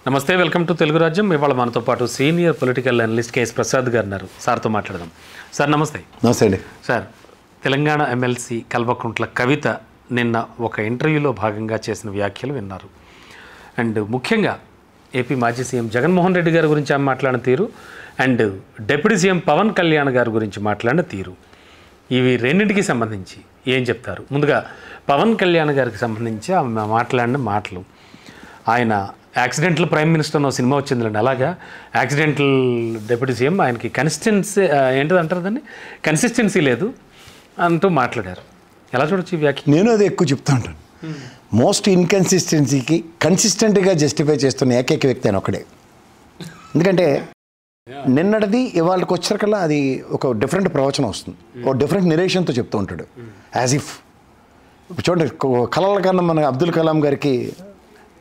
నమస్తే, welcome to Telugu రాజ్యం. ఇవాళ మనతో పాటు senior political analyst KS Prasad గారు ఉన్నారు. సార్తో మాట్లాడదాం. సార్ నమస్తే. నమస్తే అండి. సార్, తెలంగాణ ఎమ్మెల్సీ కల్వకుంట్ల కవిత నిన్న ఒక ఇంటర్వ్యూలో భాగంగా చేసిన వ్యాఖ్యలు విన్నారు. అండ్ ముఖ్యంగా ఏపీ మాజీ సీఎం జగన్మోహన్ రెడ్డి గారి గురించి ఆమె మాట్లాడిన తీరు and deputy CM Pawan Kalyan garu గురించి మాట్లాడిన తీరు, ఇవి రెండింటికి సంబంధించి ఏం చెప్తారు? ముందుగా పవన్ కళ్యాణ్ గారికి సంబంధించి ఆమె మాట్లాడిన మాటలు, ఆయన యాక్సిడెంటల్ ప్రైమ్ మినిస్టర్ అన్న సినిమా వచ్చిందండి, అలాగా యాక్సిడెంటల్ డిప్యూటీ సీఎం, ఆయనకి ఏంటిదంటారు దాన్ని, కన్సిస్టెన్సీ లేదు అంటూ మాట్లాడారు. ఎలా చూడొచ్చు ఈ వ్యాఖ్య? నేను అది ఎక్కువ చెప్తా ఉంటాను. మోస్ట్ ఇన్కన్సిస్టెన్సీకి కన్సిస్టెంట్గా జస్టిఫై చేస్తున్న ఏకైక వ్యక్తి అని ఒకడే. ఎందుకంటే నిన్నటిది ఇవాళకి వచ్చేకల్లా అది ఒక డిఫరెంట్ ప్రవచనం వస్తుంది, ఒక డిఫరెంట్ నిరేషన్తో చెప్తూ ఉంటాడు. యాజ్ ఇఫ్ చూడండి, కళల కన్నా మన అబ్దుల్ కలాం గారికి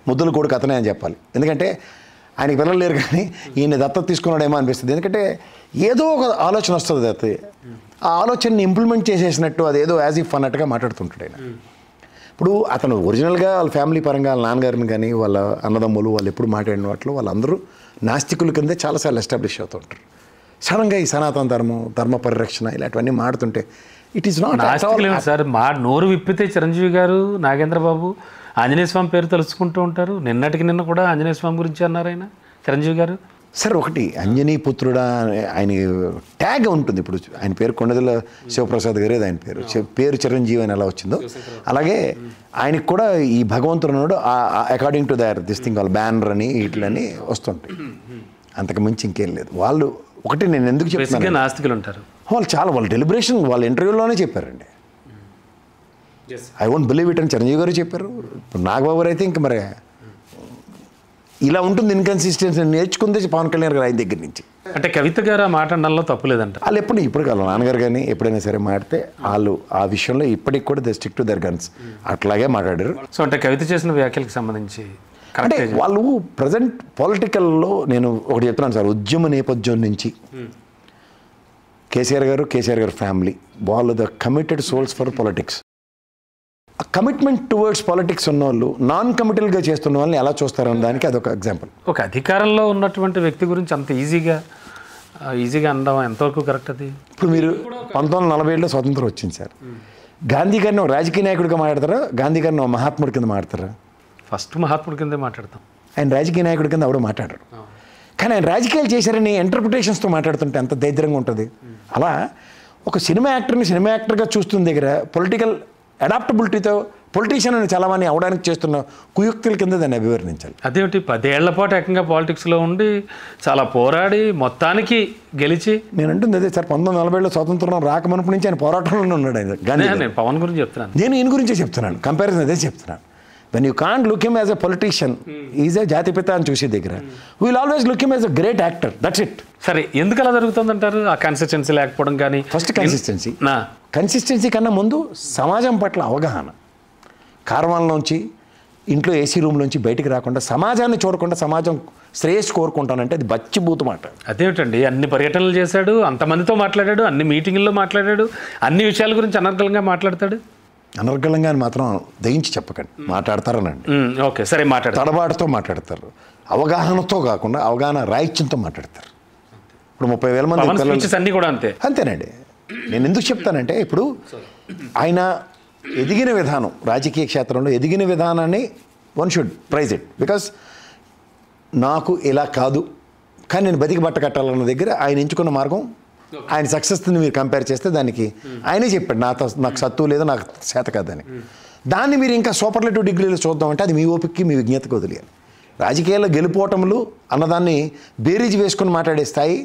ముద్దుల కొడుకు అతనే అని చెప్పాలి. ఎందుకంటే ఆయనకి పిల్లలు లేరు, కానీ ఈయన దత్తత తీసుకున్నాడేమో అనిపిస్తుంది. ఎందుకంటే ఏదో ఒక ఆలోచన వస్తుంది, దత్త ఆ ఆలోచనని ఇంప్లిమెంట్ చేసేసినట్టు అదేదో యాజ్ ఇఫ్ అన్నట్టుగా మాట్లాడుతుంటాడు ఆయన. ఇప్పుడు అతను ఒరిజినల్గా వాళ్ళ ఫ్యామిలీ పరంగా వాళ్ళ నాన్నగారిని కానీ వాళ్ళ అన్నదమ్ములు వాళ్ళు ఎప్పుడు మాట్లాడిన వాటిలో వాళ్ళందరూ నాస్తికుల కిందే చాలాసార్లు ఎస్టాబ్లిష్ అవుతుంటారు. సడన్గా ఈ సనాతన ధర్మ పరిరక్షణ ఇలాంటివన్నీ మాడుతుంటే ఇట్ ఈస్ నాట్ సార్. మా నోరు విప్పితే చిరంజీవి గారు, నాగేంద్ర బాబు ఆంజనేయ స్వామి పేరు తెలుసుకుంటూ ఉంటారు. నిన్నటికి నిన్న కూడా ఆంజనేయ స్వామి గురించి అన్నారు ఆయన, చిరంజీవి గారు. సార్ ఒకటి అంజనీ పుత్రుడా ఆయన ట్యాగ్ ఉంటుంది. ఇప్పుడు ఆయన పేరు కొండదల శివప్రసాద్ గారు, ఆయన పేరు చిరంజీవి అని ఎలా వచ్చిందో అలాగే ఆయనకు కూడా ఈ భగవంతుడు అకార్డింగ్ టు దిస్ థింగ్ వాళ్ళ బ్యానర్ అని వీటిలని వస్తుంటాయి. అంతకు మించి ఇంకేం లేదు. వాళ్ళు ఒకటి నేను ఎందుకు చెప్తాను, నాస్తికులు ఉంటారు వాళ్ళు డెలిబరేషన్ వాళ్ళ ఇంటర్వ్యూలోనే చెప్పారండి. ఐ వోంట్ బిలీవ్ ఇట్ అని చిరంజీవి గారు చెప్పారు. ఇప్పుడు నాగబాబు గారు అయితే ఇంక మరి ఇలా ఉంటుంది ఇన్కన్సిస్టెన్సీ నేర్చుకుందే పవన్ కళ్యాణ్ గారు ఆయన దగ్గర నుంచి. అంటే కవిత గారు ఆ మాట అనడంలో తప్పులేదంట. వాళ్ళు ఇప్పుడు కాదు, నాన్నగారు కానీ ఎప్పుడైనా సరే మాడితే వాళ్ళు ఆ విషయంలో ఇప్పటికి కూడా they stick to their guns, అట్లాగే మాట్లాడారు. సో అంటే కవిత చేసిన వ్యాఖ్యలకు సంబంధించి అంటే వాళ్ళు ప్రజెంట్ పొలిటికల్లో నేను ఒకటి చెప్తున్నాను సార్, ఉద్యమ నేపథ్యం నుంచి కేసీఆర్ గారు ఫ్యామిలీ వాళ్ళు the committed souls for politics. Commitment towards politics ఉన్న వాళ్ళు నాన్ కమిటల్గా చేస్తున్న వాళ్ళని ఎలా చూస్తారన్న దానికి అదొక ఎగ్జాంపుల్. ఒక అధికారంలో ఉన్నటువంటి వ్యక్తి గురించి అంత ఈజీగా అనడం ఎంతవరకు కరెక్ట్? అది ఇప్పుడు మీరు 1947లో స్వతంత్రం వచ్చింది సార్. గాంధీ గారిని రాజకీయ నాయకుడిగా మాట్లాడతారా, గాంధీ గారిని మహాత్ముడి కింద మాట్లాడతారా? ఫస్ట్ మహాత్ముడి కిందే మాట్లాడతాం. ఆయన రాజకీయ నాయకుడి కింద ఎవడో మాట్లాడరు, కానీ ఆయన రాజకీయాలు చేశారని ఇంటర్ప్రిటేషన్స్తో మాట్లాడుతుంటే ఎంత దరిద్రంగా ఉంటుంది. అలా ఒక సినిమా యాక్టర్గా చూస్తున్న దగ్గర పొలిటికల్ అడాప్టబిలిటీతో పొలిటీషియన్ అని చాలామంది అవడానికి చేస్తున్న కుయుక్తుల కింద దాన్ని అభివర్ణించాలి. అదేమిటి 10 ఏళ్ల పాటు ఏకంగా పాలిటిక్స్లో ఉండి చాలా పోరాడి మొత్తానికి గెలిచి, నేను అంటుంది అదే సార్, 1940లో స్వతంత్రం రాకమనుపు నుంచి ఆయన పోరాటంలో ఉన్నాడు ఆయన. నేను పవన్ గురించి చెప్తున్నాను, నేను ఈయన గురించే చెప్తున్నాను, కంపారిజన్ అదే చెప్తున్నాను. When you can't look him as a politician, is a జాతిపిత అని చూసే దగ్గర wheel always look him as a great actor, that's it. సరే, ఎందుకు అలా జరుగుతుందంటారు? ఆ కన్సిస్టెన్సీ లేకపోవడం కానీ. ఫస్ట్ కన్సిస్టెన్సీ కన్నా ముందు సమాజం పట్ల అవగాహన. కార్వాన్లోంచి ఇంట్లో ఏసీ రూమ్లోంచి బయటికి రాకుండా సమాజాన్ని చూడకుండా సమాజం శ్రేయస్సు కోరుకుంటానంటే అది బచ్చిబూతు మాట. అదేమిటండి, అన్ని పర్యటనలు చేశాడు, అంతమందితో మాట్లాడాడు, అన్ని మీటింగుల్లో మాట్లాడాడు, అన్ని విషయాల గురించి అనర్గళంగా మాట్లాడతాడు. అనర్గళంగా అని మాత్రం దయించి చెప్పకండి, మాట్లాడతారనండి. ఓకే సరే, తడబాటుతో మాట్లాడతారు, అవగాహనతో కాకుండా అవగాహన రాయిత్యంతో మాట్లాడతారు. ఇప్పుడు 30,000 మంది అన్నీ కూడా అంతేనండి. నేను ఎందుకు చెప్తానంటే ఇప్పుడు ఆయన ఎదిగిన విధానం, రాజకీయ క్షేత్రంలో ఎదిగిన విధానాన్ని one should praise it. Because నాకు ఇలా కాదు కానీ నేను బతికి బట్ట కట్టాలన్న దగ్గర ఆయన ఎంచుకున్న మార్గం, ఆయన సక్సెస్ని మీరు కంపేర్ చేస్తే దానికి ఆయనే చెప్పాడు, నాకు సత్తు లేదు, నాకు చేత కాదని. దాన్ని మీరు ఇంకా సూపర్లేటివ్ డిగ్రీలో చూద్దామంటే అది మీ ఓపికకి మీ విజ్ఞతకు వదిలేయాలి. రాజకీయాల్లో గెలుపోవటములు అన్నదాన్ని బేరీజ్ వేసుకుని మాట్లాడే స్థాయి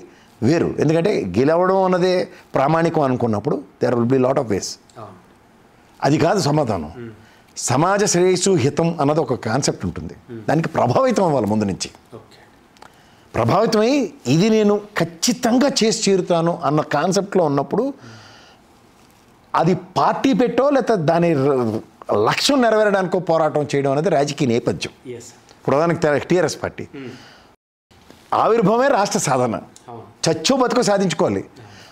వేరు. ఎందుకంటే గెలవడం అన్నదే ప్రామాణికం అనుకున్నప్పుడు there will be lot of ways. అది కాదు సమాధానం. సమాజ శ్రేయస్సు హితం అన్నది ఒక కాన్సెప్ట్ ఉంటుంది, దానికి ప్రభావితం అవ్వాలి ముందు నుంచి. ప్రభావితమై ఇది నేను ఖచ్చితంగా చేసి తీరుతాను అన్న కాన్సెప్ట్లో ఉన్నప్పుడు అది పార్టీ పెట్టో లేకపోతే దాని లక్ష్యం నెరవేరడానికో పోరాటం చేయడం అనేది రాజకీయ నేపథ్యం. ఇప్పుడు ఉదాహరణకి టీఆర్ఎస్ పార్టీ ఆవిర్భావమే రాష్ట్ర సాధన, చచ్చో బతుకో సాధించుకోవాలి.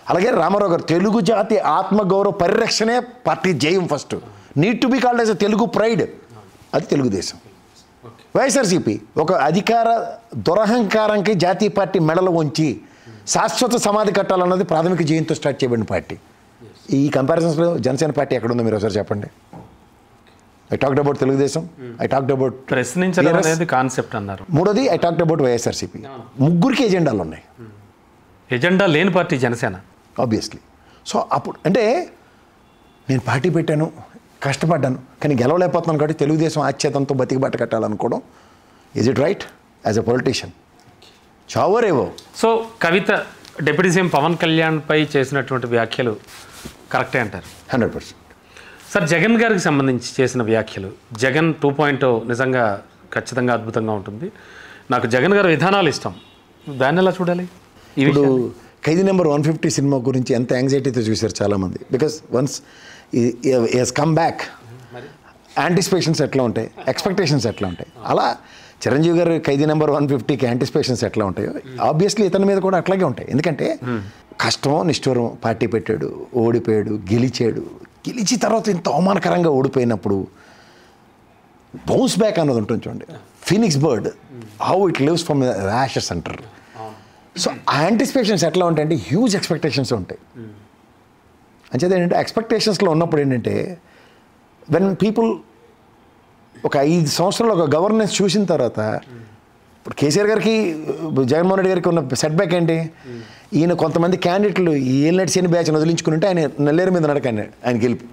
అలాగే రామారావు గారు తెలుగు జాతి ఆత్మగౌరవ పరిరక్షణే పార్టీ జయం. First need to be called as a Telugu pride, అది తెలుగుదేశం. వైఎస్ఆర్సీపీ ఒక అధికార దురహంకారానికి జాతీయ పార్టీ మెడలు వంచి శాశ్వత సమాధి కట్టాలన్నది ప్రాథమిక జయంతో స్టార్ట్ చేయబడిన పార్టీ. ఈ కంపారిజన్స్లో జనసేన పార్టీ ఎక్కడుందో మీరు ఒకసారి చెప్పండి. I talked about Telugu Desam, I talked about ప్రశ్నించడం అనేది కాన్సెప్ట్ అన్నారు. మూడోది ఐ టాక్డ్ అబౌట్ వైఎస్ఆర్సీపీ. ముగ్గురికి ఎజెండాలు ఉన్నాయి. ఎజెండా లేని పార్టీ జనసేన ఆబ్వియస్లీ. సో అప్పుడు అంటే నేను పార్టీ పెట్టాను, కష్టపడ్డాను, కానీ గెలవలేకపోతున్నాను కాబట్టి తెలుగుదేశం ఆచ్చేతంతో బతికిబట్ట కట్టాలనుకోవడం is it right as a politician? చావరేవో. So Kavitha deputy CM Pawan Kalyan పై చేసినటువంటి వ్యాఖ్యలు కరెక్టే అంటారు? 100%. సార్ జగన్ గారికి సంబంధించి చేసిన వ్యాఖ్యలు, జగన్ 2.0 నిజంగా ఖచ్చితంగా అద్భుతంగా ఉంటుంది. నాకు జగన్ గారి విధానాలు ఇష్టం, దాన్ని ఎలా చూడాలి? ఇప్పుడు ఖైదీ నెంబర్ 150 సినిమా గురించి ఎంత యాంగ్జైటీతో చూశారు చాలామంది. Because once he's come back, anticipations ఎట్లా ఉంటాయి, ఎక్స్పెక్టేషన్స్ ఎట్లా ఉంటాయి, అలా చిరంజీవి గారు ఖైదీ నెంబర్ 150కి యాంటిసిపేషన్స్ ఎట్లా ఉంటాయో ఆబ్వియస్లీ ఇతని మీద కూడా అట్లాగే ఉంటాయి. ఎందుకంటే కష్టం నిష్ఠూరం, పార్టీ పెట్టాడు, ఓడిపోయాడు, గెలిచి తర్వాత ఇంత అవమానకరంగా ఓడిపోయినప్పుడు బౌన్స్ బ్యాక్ అన్నది ఉంటుంది చూడండి. Phoenix bird, how it lives from rashes అంటారు. సో ఆ యాంటిసిపేషన్స్ ఎట్లా ఉంటాయంటే హ్యూజ్ ఎక్స్పెక్టేషన్స్ ఉంటాయి. అంచేది ఏంటంటే ఎక్స్పెక్టేషన్స్లో ఉన్నప్పుడు ఏంటంటే వెన్ పీపుల్ ఒక 5 సంవత్సరాలు ఒక గవర్నెన్స్ చూసిన తర్వాత, ఇప్పుడు కేసీఆర్ గారికి జగన్మోహన్ రెడ్డి గారికి ఉన్న సెట్ బ్యాక్ ఏంటి? ఈయన కొంతమంది క్యాండిడేట్లు ఏళ్ళ సేని బ్యాచ్ని వదిలించుకుంటే ఆయన నెల్లేరు మీద నడకండి ఆయన గెలుపు.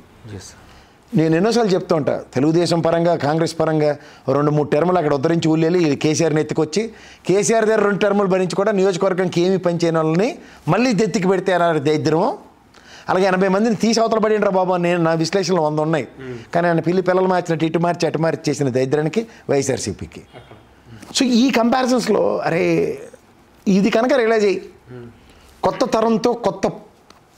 నేను ఎన్నోసార్లు చెప్తూ ఉంటా, తెలుగుదేశం పరంగా కాంగ్రెస్ పరంగా 2-3 టర్ములు అక్కడ ఉద్ధరించి ఊళ్ళేళ్ళి ఇది కేసీఆర్ని ఎత్తుకొచ్చి కేసీఆర్ దగ్గర 2 టర్ములు భరించి కూడా నియోజకవర్గానికి ఏమీ పనిచేయని వాళ్ళని మళ్ళీ ఎత్తికి పెడితే దరిద్రము. అలాగే 80 మందిని తీసి అవతల పడినరా బాబు, నేను నా విశ్లేషణలో 100 ఉన్నాయి, కానీ ఆయన పిల్లలు మార్చినట్టు ఇటు మార్చి అటు మార్చి చేసిన దరిద్రానికి వైఎస్ఆర్సీపీకి. సో ఈ కంపారిజన్స్లో అరే ఇది కనుక రియలైజ్ అయ్యి కొత్త తరంతో కొత్త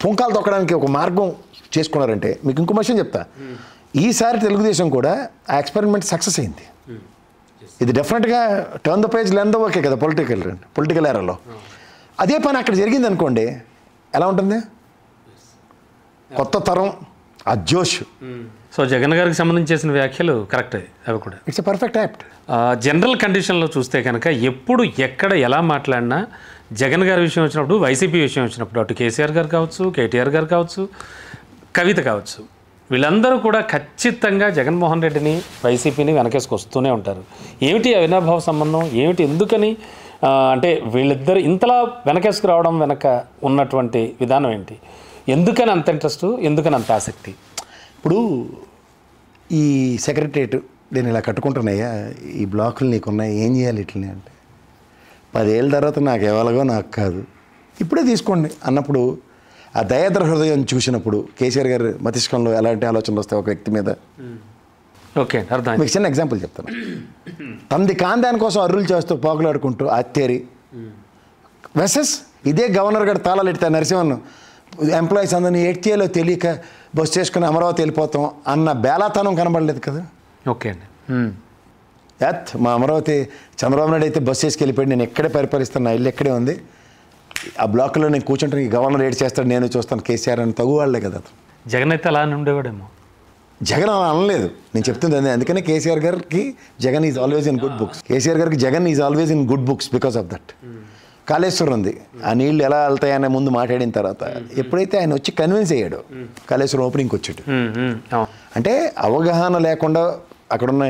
పుంకాలు తొక్కడానికి ఒక మార్గం చేసుకున్నారంటే, మీకు ఇంకో విషయం చెప్తా, ఈసారి తెలుగుదేశం కూడా ఆ ఎక్స్పెరిమెంట్ సక్సెస్ అయింది. ఇది డెఫినెట్గా టర్న్ ద పేజ్ లెంద ఓకే కదా పొలిటికల్ ఏరాలో. అదే పని అక్కడ జరిగింది అనుకోండి, ఎలా ఉంటుంది? కొత్త తరం ఆ జోష్. సో జగన్ గారికి సంబంధించి చేసిన వ్యాఖ్యలు కరెక్టే, అవి కూడా it's a perfect apt. General కండిషన్లో చూస్తే కనుక ఎప్పుడు ఎక్కడ ఎలా మాట్లాడినా జగన్ గారి విషయం వచ్చినప్పుడు, వైసీపీ విషయం వచ్చినప్పుడు, అటు కేసీఆర్ గారు కావచ్చు, కేటీఆర్ గారు కావచ్చు, కవిత కావచ్చు, వీళ్ళందరూ కూడా ఖచ్చితంగా జగన్మోహన్ రెడ్డిని వైసీపీని వెనకేసుకొస్తూనే ఉంటారు. ఏమిటి అవినాభావ సంబంధం ఏమిటి, ఎందుకని అంటే వీళ్ళిద్దరు ఇంతలా వెనకేసుకు రావడం వెనక ఉన్నటువంటి విధానం ఏంటి? ఎందుకని అంత ఇంట్రెస్ట్, ఎందుకని అంత ఆసక్తి? ఇప్పుడు ఈ సెక్రటరియట్ నేను ఇలా కట్టుకుంటున్నాయా, ఈ బ్లాకులు నీకున్నాయి, ఏం చేయాలి ఇట్లనే అంటే 10 ఏళ్ళ తర్వాత నాకు ఎవాలగో నాకు కాదు, ఇప్పుడే తీసుకోండి అన్నప్పుడు ఆ దయాద్ర హృదయం చూసినప్పుడు కేసీఆర్ గారి మతిష్కంలో ఎలాంటి ఆలోచనలు వస్తాయి ఒక వ్యక్తి మీద? ఓకే, అర్థం. మీకు చిన్న ఎగ్జాంపుల్ చెప్తాను. తనది కాందాని కోసం అర్రులు చేస్తూ పోగులాడుకుంటూ అత్తేరి వెసెస్ ఇదే గవర్నర్ గారు తాళాలు ఎడతా నరసింహన్ ఎంప్లాయీస్ అందరినీ ఏడ్చేలో తెలియక బస్సు చేసుకుని అమరావతి వెళ్ళిపోతాం అన్న బేలాతనం కనబడలేదు కదా. ఓకే అండి. మా అమరావతి చంద్రబాబు నాయుడు అయితే బస్సు వేసుకెళ్ళిపోయి నేను ఎక్కడే పరిపాలిస్తాను, నా ఇల్లు ఎక్కడే ఉంది, ఆ బ్లాక్లో నేను కూర్చుంటాను, ఈ గవర్నర్ ఏడ్ చేస్తాడు, నేను చూస్తాను కేసీఆర్ అని తగు వాళ్ళే కదా. జగన్ అయితే అలా ఉండేవాడేమో. జగన్ అలా అనలేదు, నేను చెప్తుంది అదే. అందుకనే కేసీఆర్ గారికి Jagan is always in good books. KCR గారికి Jagan is always in good books because of that. Kaleshwaram ఉంది, ఆ నీళ్ళు ఎలా వెళ్తాయనే ముందు మాట్లాడిన తర్వాత ఎప్పుడైతే ఆయన వచ్చి కన్విన్స్ అయ్యాడు కాళేశ్వరం ఓపెనింగ్కి వచ్చాడు, అంటే అవగాహన లేకుండా అక్కడున్న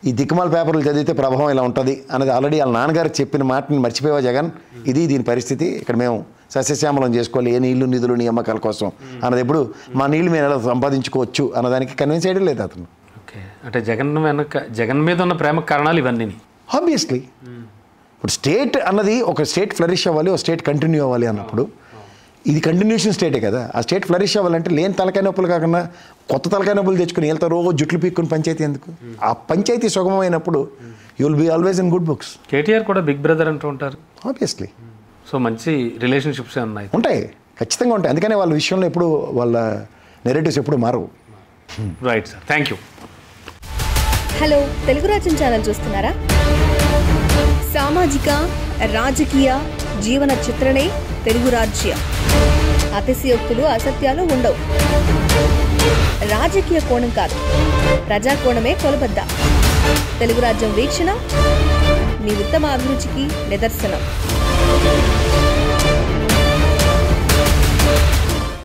ఈ దిక్కుమాల పేపర్లు చదివితే ప్రభావం ఇలా ఉంటుంది అన్నది ఆల్రెడీ వాళ్ళ నాన్నగారు చెప్పిన మాటని మర్చిపోయావా జగన్, ఇది దీని పరిస్థితి, ఇక్కడ మేము సస్యశ్యామలం చేసుకోవాలి, ఏ నీళ్లు నిధులు నియామకాల కోసం అన్నది ఎప్పుడు మా నీళ్ళు మేము ఎలా సంపాదించుకోవచ్చు అన్నదానికి కన్విన్స్ చేయడం లేదు అతను. ఓకే, అంటే జగన్ మీద ఉన్న ప్రేమ కారణాలు ఇవన్నీ. ఆబ్వియస్లీ ఇప్పుడు స్టేట్ అన్నది ఒక స్టేట్ ఫ్లరిష్ అవ్వాలి, ఒక స్టేట్ కంటిన్యూ అవ్వాలి అన్నప్పుడు ఇది కంటిన్యూషన్ స్టేటే కదా. ఆ స్టేట్ ఫ్లరిష్ అవ్వాలంటే లేని తలకాయ నొప్పులు కాకుండా కొత్త తలకాయ నొప్పులు తెచ్చుకుని వెళ్తా రోజు జుట్లు పీక్కుని పంచాయతీ ఎందుకు? ఆ పంచాయతీ సుగమమైనప్పుడు you will be always in good books. KTR కూడా బిగ్ బ్రదర్ అంటూ ఉంటారు. ఆబ్వియస్లీ. సో మంచి రిలేషన్షిప్స్ ఉంటాయి, ఖచ్చితంగా ఉంటాయి. అందుకనే వాళ్ళ విషయంలో ఎప్పుడు వాళ్ళ నెరేటివ్స్ ఎప్పుడు మారవు. Right sir, thank you. Hello, Telugu రాజ్యం ఛానల్ చూస్తున్నారా? సామాజిక రాజకీయ జీవన చిత్రణే తెలుగు రాజ్యం. అతిశయోక్తులు అసత్యాలు ఉండవు. రాజకీయ కోణం కాదు, ప్రజా కోణమే కొలబద్ద. తెలుగు రాజ్యం వీక్షణ మీ ఉత్తమ అభిరుచికి నిదర్శనం.